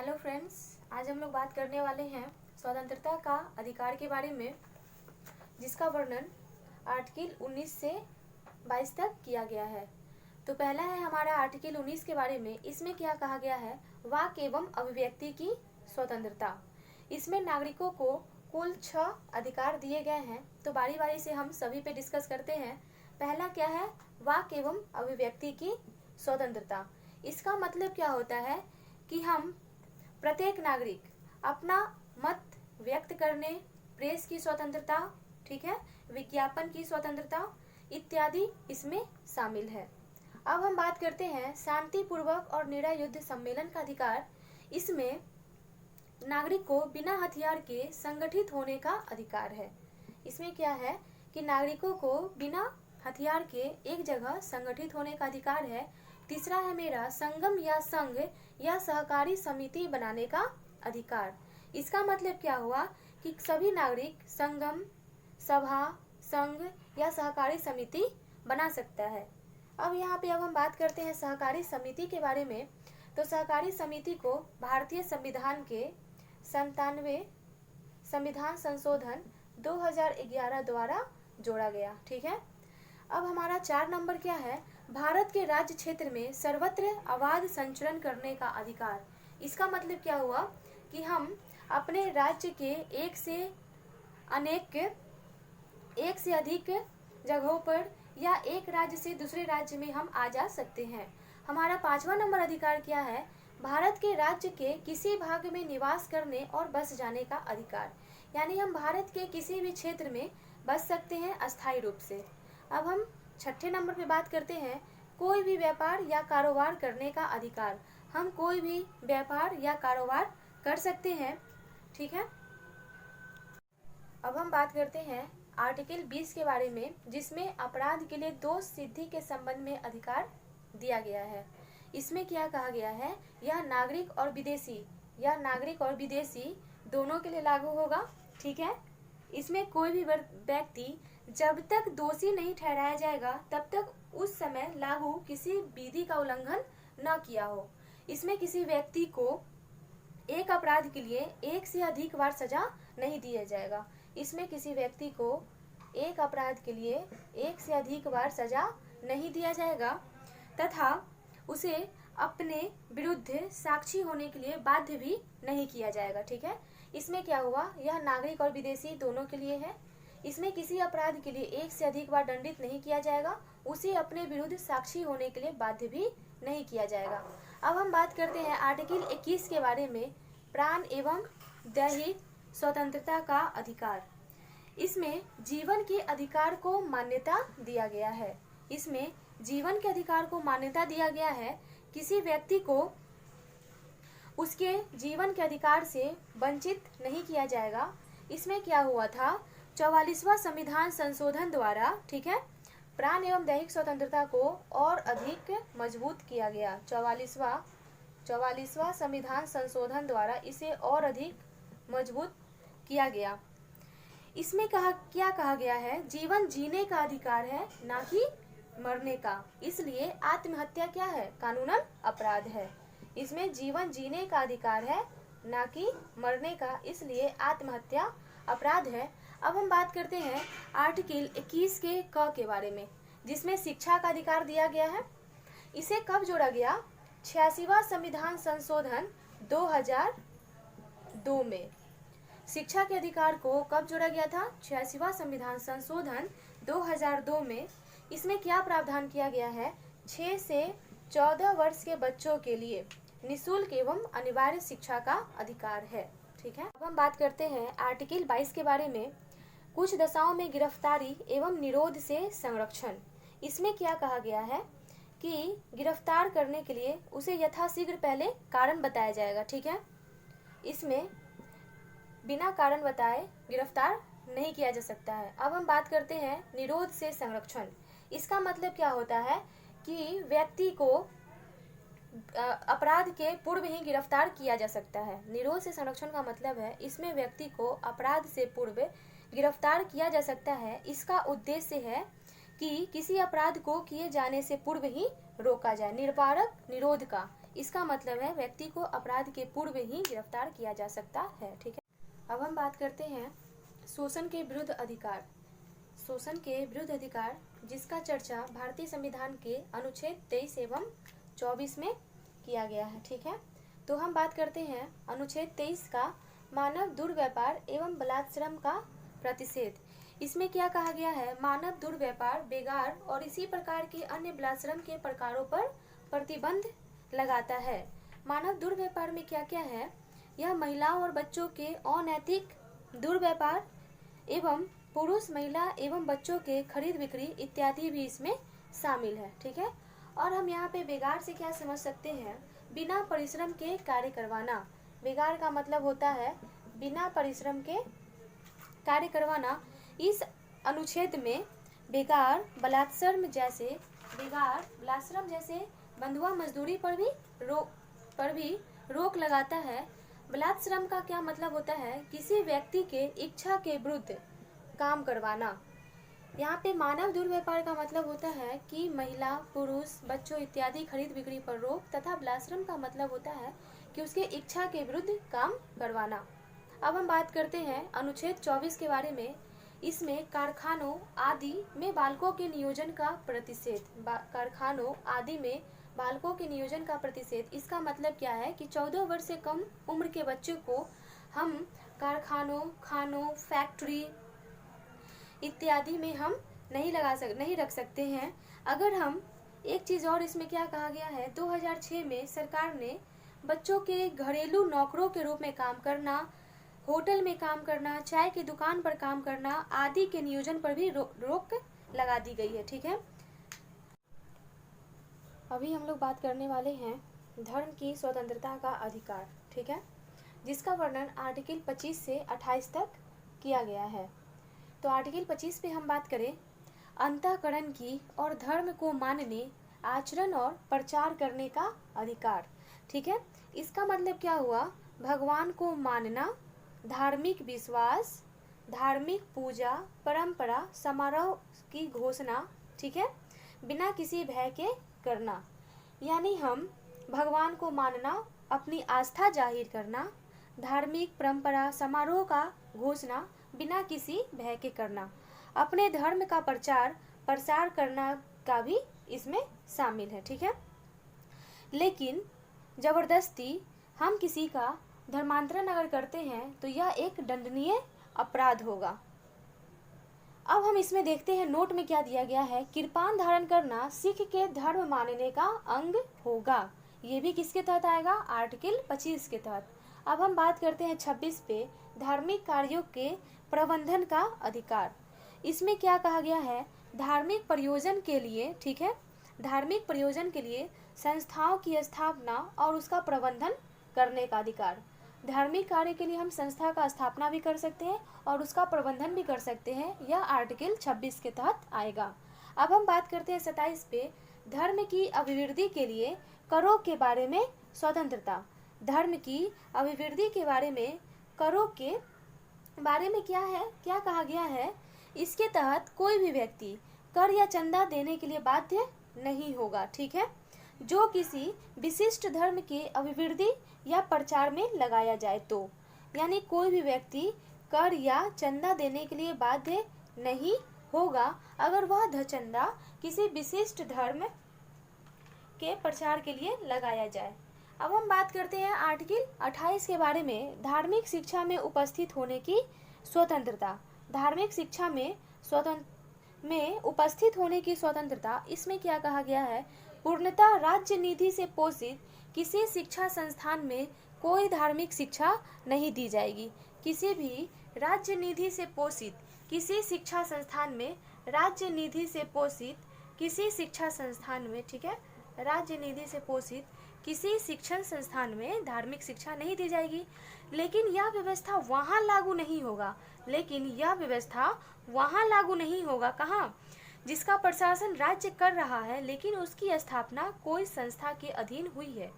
Hello friends, आज हम लोग बात करने वाले हैं स्वतंत्रता का अधिकार के बारे में, जिसका वर्णन आर्टिकल 19 से 22 तक किया गया है। तो पहला है हमारा आर्टिकल 19 के बारे में। इसमें क्या कहा गया है? वाक एवं अभिव्यक्ति की स्वतंत्रता। इसमें नागरिकों को कुल 6 अधिकार दिए गए हैं। तो बारी बारी से हम सभी पे डिस्कस करते हैं। पहला क्या है? वाक एवं अभिव्यक्ति की स्वतंत्रता। इसका मतलब क्या होता है कि हम प्रत्येक नागरिक अपना मत व्यक्त करने, प्रेस की स्वतंत्रता, ठीक है, विज्ञापन की स्वतंत्रता इत्यादि इसमें शामिल है। अब हम बात करते हैं शांतिपूर्वक और निरायुध सम्मेलन का अधिकार। इसमें नागरिक को बिना हथियार के संगठित होने का अधिकार है। इसमें क्या है कि नागरिकों को बिना हथियार के एक जगह संगठित होने का अधिकार है। तीसरा है मेरा संगम या संघ या सहकारी समिति बनाने का अधिकार। इसका मतलब क्या हुआ कि सभी नागरिक संगम, सभा, संघ या सहकारी समिति बना सकता है। अब यहाँ पे हम बात करते हैं सहकारी समिति के बारे में। तो सहकारी समिति को भारतीय संविधान के 97वें संविधान संशोधन 2011 द्वारा जोड़ा गया, ठीक है। अब हमारा 4 नंबर क्या है? भारत के राज्य क्षेत्र में सर्वत्र आवाज संचरण करने का अधिकार। इसका मतलब क्या हुआ कि हम अपने राज्य के एक से अधिक जगहों पर या एक राज्य से दूसरे राज्य में हम आ जा सकते हैं। हमारा 5वां नंबर अधिकार क्या है? भारत के राज्य के किसी भाग में निवास करने और बस जाने का अधिकार। यानी हम भारत के किसी भी क्षेत्र में बस सकते हैं अस्थायी रूप से। अब हम 6ठे नंबर पे बात करते हैं कोई भी व्यापार या कारोबार करने का अधिकार। हम कोई भी व्यापार या कारोबार कर सकते हैं, ठीक है। अब हम बात करते हैं आर्टिकल 20 के बारे में, जिसमें अपराध के लिए दोष सिद्धि के संबंध में अधिकार दिया गया है। इसमें क्या कहा गया है? यह नागरिक और विदेशी दोनों के लिए लागू होगा, ठीक है। इसमें कोई भी व्यक्ति जब तक दोषी नहीं ठहराया जाएगा तब तक उस समय लागू किसी विधि का उल्लंघन न किया हो। इसमें किसी व्यक्ति को एक अपराध के लिए एक से अधिक बार सजा नहीं दिया जाएगा। इसमें किसी व्यक्ति को एक अपराध के लिए एक से अधिक बार सजा नहीं दिया जाएगा तथा उसे अपने विरुद्ध साक्षी होने के लिए बाध्य भी नहीं किया जाएगा, ठीक है। इसमें क्या हुआ? यह नागरिक और विदेशी दोनों के लिए है। इसमें किसी अपराध के लिए एक से अधिक बार दंडित नहीं किया जाएगा, उसे अपने विरुद्ध साक्षी होने के लिए बाध्य भी नहीं किया जाएगा। अब हम बात करते हैं आर्टिकल 21 के बारे में, प्राण एवं दैहिक स्वतंत्रता का अधिकार। इसमें जीवन के अधिकार को मान्यता दिया गया है। इसमें जीवन के अधिकार को मान्यता दिया गया है। किसी व्यक्ति को उसके जीवन के अधिकार से वंचित नहीं किया जाएगा। इसमें क्या हुआ था? 44वां संविधान संशोधन द्वारा, ठीक है, प्राण एवं दैहिक स्वतंत्रता को और अधिक मजबूत किया गया। 44वां संविधान संशोधन द्वारा इसे और अधिक मजबूत किया गया। इसमें क्या कहा गया है? जीवन जीने का अधिकार है, ना कि मरने का। इसलिए आत्महत्या क्या है? कानूनन अपराध है। इसमें जीवन जीने का अधिकार है, ना कि मरने का, इसलिए आत्महत्या अपराध है। अब हम बात करते हैं आर्टिकल 21 के क के बारे में, जिसमें शिक्षा का अधिकार दिया गया है। इसे कब जोड़ा गया? 86वां संविधान संशोधन 2002 में शिक्षा के अधिकार को कब जोड़ा गया था? 86वां संविधान संशोधन 2002 में। इसमें क्या प्रावधान किया गया है? 6 से 14 वर्ष के बच्चों के लिए निःशुल्क एवं अनिवार्य शिक्षा का अधिकार है, ठीक है। अब हम बात करते हैं आर्टिकल 22 के बारे में, कुछ दशाओं में गिरफ्तारी एवं निरोध से संरक्षण। इसमें क्या कहा गया है कि गिरफ्तार करने के लिए उसे यथाशीघ्र पहले कारण बताया जाएगा, ठीक है। इसमें बिना कारण बताए गिरफ्तार नहीं किया जा सकता है। अब हम बात करते हैं निरोध से संरक्षण। इसका मतलब क्या होता है कि व्यक्ति को अपराध के पूर्व ही गिरफ्तार किया जा सकता है। निरोध से संरक्षण का मतलब है इसमें व्यक्ति को अपराध से पूर्व गिरफ्तार किया जा सकता है। इसका उद्देश्य है कि किसी अपराध को किए जाने से पूर्व ही रोका जाए, निवारक निरोध का इसका मतलब है व्यक्ति को अपराध के पूर्व ही गिरफ्तार किया जा सकता है। ठीक है, अब हम बात करते हैं शोषण के विरुद्ध अधिकार। शोषण के विरुद्ध अधिकार जिसका चर्चा भारतीय संविधान के अनुच्छेद 23 एवं 24 में किया गया है। ठीक है, तो हम बात करते हैं अनुच्छेद 23 का, मानव दुर्व्यापार एवं बलात्श्रम का प्रतिषेध। इसमें क्या कहा गया है? मानव दुर्व्यापार, बेगार और इसी प्रकार के अन्य बलात्श्रम के प्रकारों पर प्रतिबंध लगाता है। मानव दुर्व्यापार में क्या क्या है? यह महिलाओं और बच्चों के अनैतिक दुर्व्यापार एवं पुरुष, महिला एवं बच्चों के खरीद बिक्री इत्यादि भी इसमें शामिल है। ठीक है, और हम यहाँ पे बेगार से क्या समझ सकते हैं? बिना परिश्रम के कार्य करवाना। बेगार का मतलब होता है बिना परिश्रम के कार्य करवाना। इस अनुच्छेद में बेगार, बलात्श्रम जैसे बंधुआ मजदूरी पर भी रोक लगाता है। बलात्श्रम का क्या मतलब होता है? किसी व्यक्ति के इच्छा के विरुद्ध काम करवाना। यहाँ पे मानव दुर्व्यापार का मतलब होता है कि महिला, पुरुष, बच्चों इत्यादि खरीद बिक्री पर रोक, तथा बलात्श्रम का मतलब होता है कि उसके इच्छा के विरुद्ध काम करवाना। अब हम बात करते हैं अनुच्छेद 24 के बारे में। इसमें कारखानों आदि में बालकों के नियोजन का प्रतिषेध। कारखानों आदि में बालकों के नियोजन का प्रतिषेध, इसका मतलब क्या है कि 14 वर्ष से कम उम्र के बच्चों को हम कारखानों, खानों, फैक्ट्री इत्यादि में हम नहीं रख सकते हैं। अगर हम एक चीज़ और इसमें क्या कहा गया है, 2006 में सरकार ने बच्चों के घरेलू नौकरों के रूप में काम करना, होटल में काम करना, चाय की दुकान पर काम करना आदि के नियोजन पर भी रोक लगा दी गई है। ठीक है, अभी हम लोग बात करने वाले हैं धर्म की स्वतंत्रता का अधिकार। ठीक है, जिसका वर्णन आर्टिकल 25 से 28 तक किया गया है। तो आर्टिकल 25 पे हम बात करें, अंतःकरण की और धर्म को मानने, आचरण और प्रचार करने का अधिकार। ठीक है, इसका मतलब क्या हुआ? भगवान को मानना, धार्मिक विश्वास, धार्मिक पूजा, परंपरा, समारोह की घोषणा, ठीक है, बिना किसी भय के करना। यानी हम भगवान को मानना, अपनी आस्था जाहिर करना, धार्मिक परंपरा, समारोह का घोषणा बिना किसी भय के करना, अपने धर्म का प्रसार करना का भी इसमें शामिल है। ठीक है, लेकिन जबरदस्ती हम किसी का धर्मांतरण अगर करते हैं तो यह एक दंडनीय अपराध होगा। अब हम इसमें देखते हैं नोट में क्या दिया गया है, कृपान धारण करना सिख के धर्म मानने का अंग होगा। ये भी किसके तहत आएगा? आर्टिकल 25 के तहत। अब हम बात करते हैं 26 पे, धार्मिक कार्यों के प्रबंधन का अधिकार। इसमें क्या कहा गया है? धार्मिक प्रयोजन के लिए, ठीक है, धार्मिक प्रयोजन के लिए संस्थाओं की स्थापना और उसका प्रबंधन करने का अधिकार। धार्मिक कार्य के लिए हम संस्था का स्थापना भी कर सकते हैं और उसका प्रबंधन भी कर सकते हैं। यह आर्टिकल 26 के तहत आएगा। अब हम बात करते हैं 27 पे, धर्म की अभिवृद्धि के लिए करों के बारे में स्वतंत्रता। धर्म की अभिवृद्धि के बारे में करों के बारे में क्या कहा गया है? इसके तहत कोई भी व्यक्ति कर या चंदा देने के लिए बाध्य नहीं होगा। ठीक है, जो किसी विशिष्ट धर्म के अभिवृद्धि या प्रचार में लगाया जाए तो, यानी कोई भी व्यक्ति कर या चंदा देने के लिए बाध्य नहीं होगा अगर वह चंदा किसी विशिष्ट धर्म के प्रचार के लिए लगाया जाए। अब हम बात करते हैं आर्टिकल 28 के बारे में, धार्मिक शिक्षा में उपस्थित होने की स्वतंत्रता। धार्मिक शिक्षा में उपस्थित होने की स्वतंत्रता। इसमें क्या कहा गया है? पूर्णतः राज्य निधि से पोषित किसी शिक्षा संस्थान में कोई धार्मिक शिक्षा नहीं दी जाएगी। किसी भी राज्य निधि से पोषित किसी शिक्षा संस्थान में, राज्य निधि से पोषित किसी शिक्षा संस्थान में, ठीक है, राज्य निधि से पोषित किसी शिक्षण संस्थान में धार्मिक शिक्षा नहीं दी जाएगी। लेकिन यह व्यवस्था वहाँ लागू नहीं होगा, कहाँ? जिसका प्रशासन राज्य कर रहा है लेकिन उसकी स्थापना कोई संस्था के अधीन हुई है।